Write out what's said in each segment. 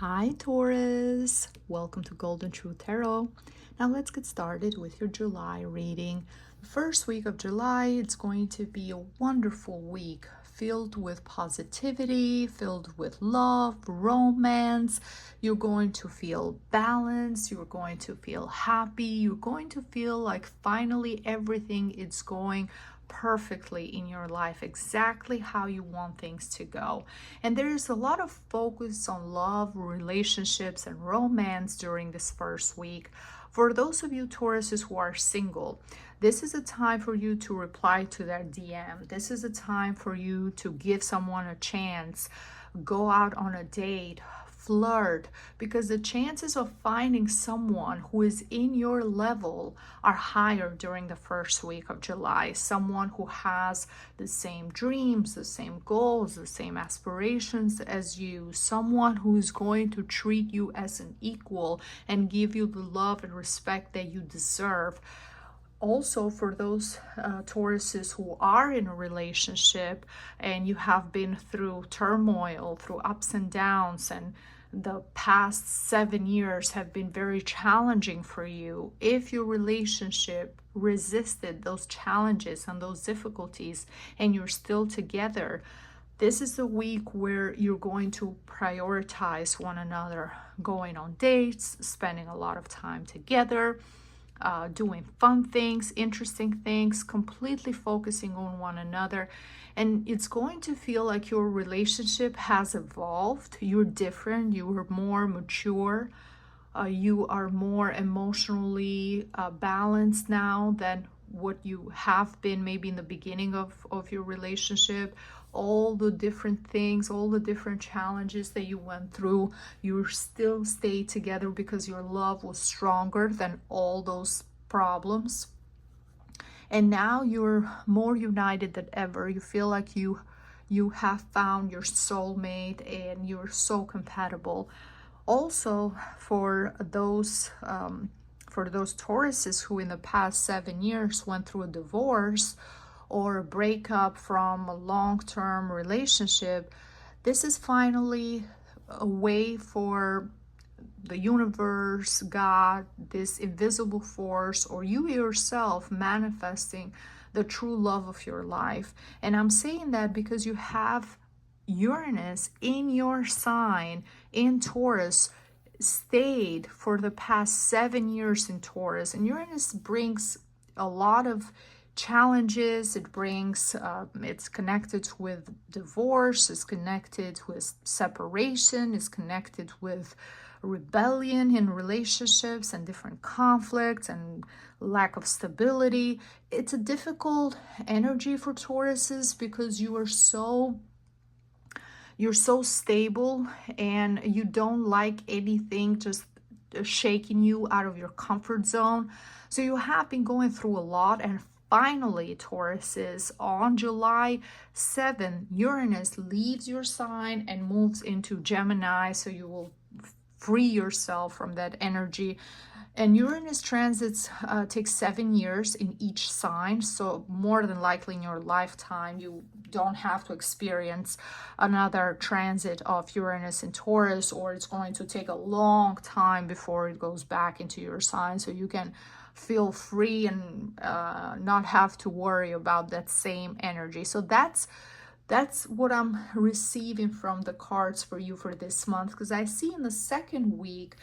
Hi Taurus, welcome to Golden Truth Tarot. Now let's get started with your July reading. The first week of July, it's going to be a wonderful week filled with positivity, filled with love, romance. You're going to feel balanced, you're going to feel happy, you're going to feel like finally everything is going perfectly in your life, exactly how you want things to go. And there's a lot of focus on love, relationships, and romance during this first week. For those of you Tauruses who are single, this is a time for you to reply to their DM. This is a time for you to give someone a chance, go out on a date, flirt, because the chances of finding someone who is in your level are higher during the first week of July. Someone who has the same dreams, the same goals, the same aspirations as you. Someone who is going to treat you as an equal and give you the love and respect that you deserve. Also, for those Tauruses who are in a relationship and you have been through turmoil, through ups and downs, and the past 7 years have been very challenging for you, if your relationship resisted those challenges and those difficulties and you're still together, this is the week where you're going to prioritize one another, going on dates, spending a lot of time together, doing fun things, interesting things, completely focusing on one another. And it's going to feel like your relationship has evolved. You're different, you are more mature, you are more emotionally balanced now than what you have been maybe in the beginning of your relationship. All the different things, all the different challenges that you went through, you still stay together because your love was stronger than all those problems. And now you're more united than ever. You feel like you have found your soulmate and you're so compatible. Also, for those Tauruses who in the past 7 years went through a divorce or a breakup from a long-term relationship, this is finally a way for the universe, God, this invisible force, or you yourself manifesting the true love of your life. And I'm saying that because you have Uranus in your sign in Taurus, stayed for the past 7 years in Taurus. And Uranus brings a lot of challenges. It brings it's connected with divorce, it's connected with separation, it's connected with rebellion in relationships and different conflicts and lack of stability. It's a difficult energy for Tauruses because you're so stable and you don't like anything just shaking you out of your comfort zone. So you have been going through a lot, and finally, Tauruses, on July 7th, Uranus leaves your sign and moves into Gemini, so you will free yourself from that energy. And Uranus transits take 7 years in each sign, so more than likely in your lifetime you don't have to experience another transit of Uranus in Taurus, or it's going to take a long time before it goes back into your sign, so you can feel free and not have to worry about that same energy. So that's what I'm receiving from the cards for you for this month, because I see in the second week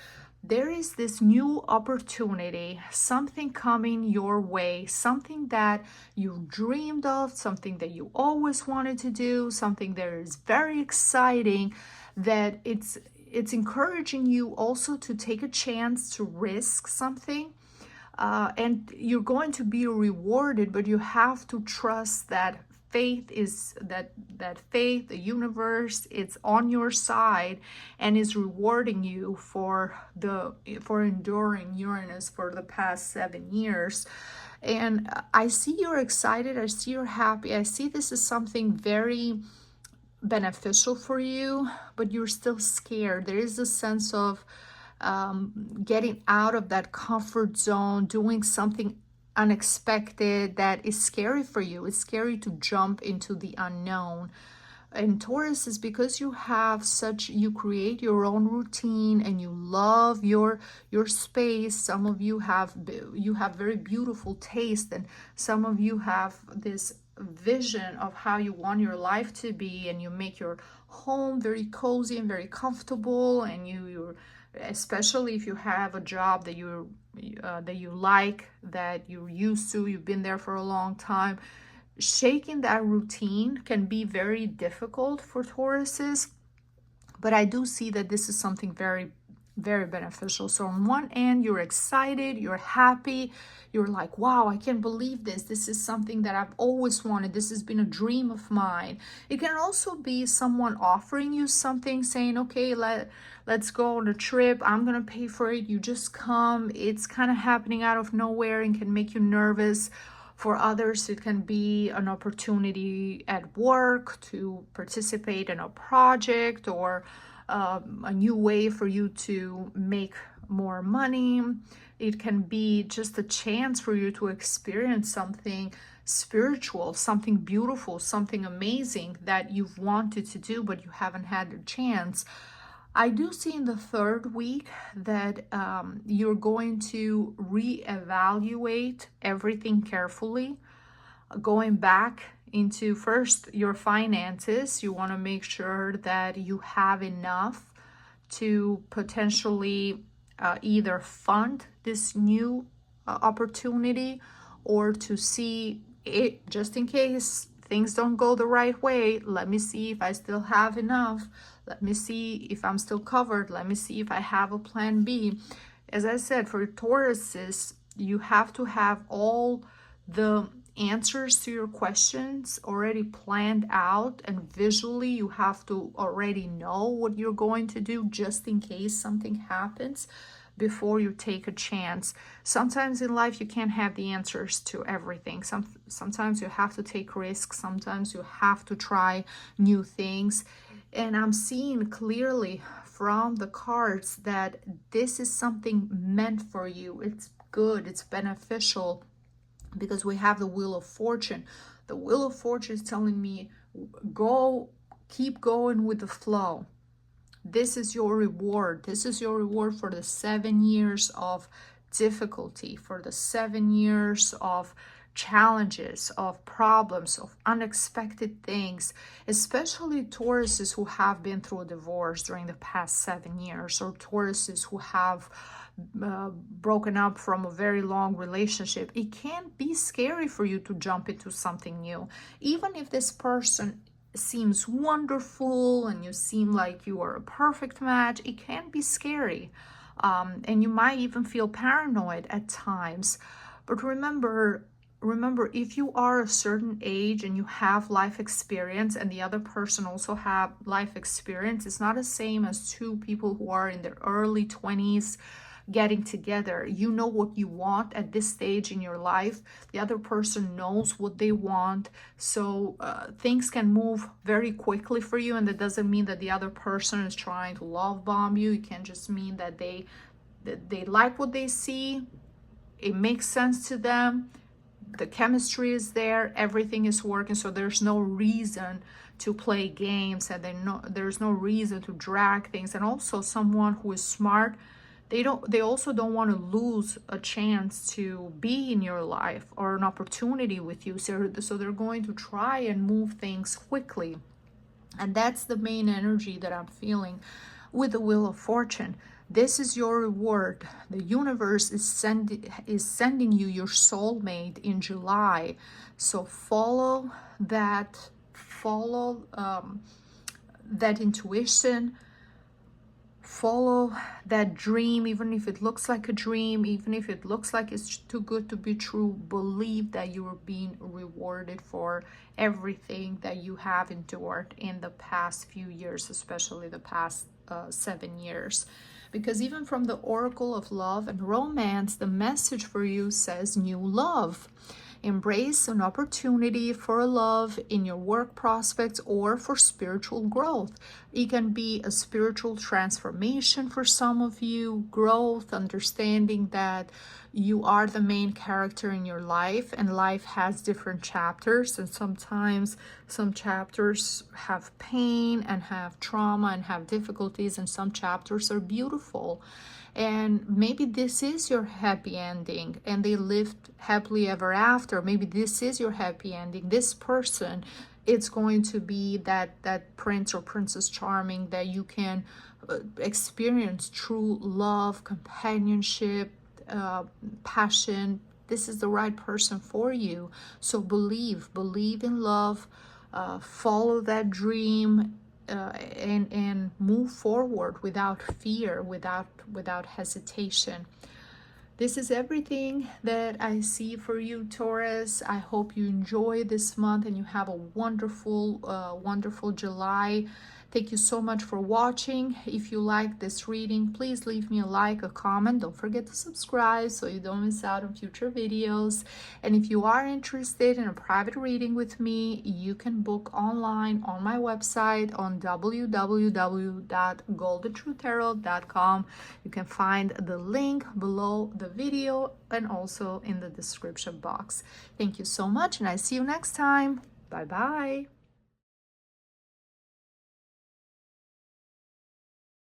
there is this new opportunity, something coming your way, something that you dreamed of, something that you always wanted to do, something that is very exciting, that it's encouraging you also to take a chance to risk something. And you're going to be rewarded, but you have to trust that faith is that faith, the universe, it's on your side and is rewarding you for enduring Uranus for the past 7 years. And I see you're excited, I see you're happy, I see this is something very beneficial for you, but you're still scared. There is a sense of getting out of that comfort zone, doing something unexpected that is scary for you. It's scary to jump into the unknown. And Taurus is because you create your own routine and you love your space. Some of you have very beautiful taste, and some of you have this vision of how you want your life to be, and you make your home very cozy and very comfortable, and you're especially if you have a job that you like, that you're used to, you've been there for a long time. Shaking that routine can be very difficult for Tauruses, but I do see that this is something very, very beneficial. So on one end, you're excited, you're happy, you're like, wow, I can't believe this. This is something that I've always wanted. This has been a dream of mine. It can also be someone offering you something, saying, okay, let's go on a trip. I'm going to pay for it. You just come. It's kind of happening out of nowhere and can make you nervous. For others, it can be an opportunity at work to participate in a project, or a new way for you to make more money. It can be just a chance for you to experience something spiritual, something beautiful, something amazing that you've wanted to do, but you haven't had a chance. I do see in the third week that you're going to reevaluate everything carefully, going back into first your finances. You want to make sure that you have enough to potentially either fund this new opportunity, or to see it, just in case things don't go the right way. Let me see if I still have enough. Let me see if I'm still covered. Let me see if I have a plan B. As I said, for Tauruses, you have to have all the answers to your questions already planned out, and visually you have to already know what you're going to do just in case something happens before you take a chance. Sometimes in life you can't have the answers to everything. Sometimes you have to take risks. Sometimes you have to try new things. And I'm seeing clearly from the cards that this is something meant for you. It's good, it's beneficial, because we have the Wheel of Fortune. The Wheel of Fortune is telling me, keep going with the flow. This is your reward. This is your reward for the 7 years of difficulty, for the 7 years of challenges, of problems, of unexpected things, especially Tauruses who have been through a divorce during the past 7 years, or Tauruses who have broken up from a very long relationship. It can be scary for you to jump into something new, even if this person seems wonderful and you seem like you are a perfect match. It can be scary, and you might even feel paranoid at times. But remember, if you are a certain age and you have life experience, and the other person also have life experience, it's not the same as two people who are in their early 20s getting together. You know what you want at this stage in your life. The other person knows what they want. So things can move very quickly for you, and that doesn't mean that the other person is trying to love bomb you. It can just mean that they like what they see. It makes sense to them. The chemistry is there. Everything is working. So there's no reason to play games, and there's no reason to drag things. And also, someone who is smart, they also don't want to lose a chance to be in your life or an opportunity with you. So they're going to try and move things quickly. And that's the main energy that I'm feeling with the Wheel of Fortune. This is your reward. The universe is sending you your soulmate in July. So follow that intuition. Follow that dream, even if it looks like a dream, even if it looks like it's too good to be true. Believe that you are being rewarded for everything that you have endured in the past few years, especially the past 7 years. Because even from the Oracle of Love and Romance, the message for you says new love. Embrace an opportunity for love in your work prospects or for spiritual growth. It can be a spiritual transformation for some of you, growth, understanding that you are the main character in your life, and life has different chapters, and sometimes some chapters have pain and have trauma and have difficulties, and some chapters are beautiful. And maybe this is your happy ending and they lived happily ever after. Maybe this is your happy ending. This person, it's going to be that prince or princess charming that you can experience true love, companionship, passion. This is the right person for you. So believe in love, follow that dream, and move forward without fear, without hesitation. This is everything that I see for you, Taurus. I hope you enjoy this month and you have a wonderful July. Thank you so much for watching. If you like this reading, please leave me a like, a comment. Don't forget to subscribe so you don't miss out on future videos. And if you are interested in a private reading with me, you can book online on my website on www.goldentruthtarot.com. You can find the link below the video and also in the description box. Thank you so much, and I see you next time. Bye bye.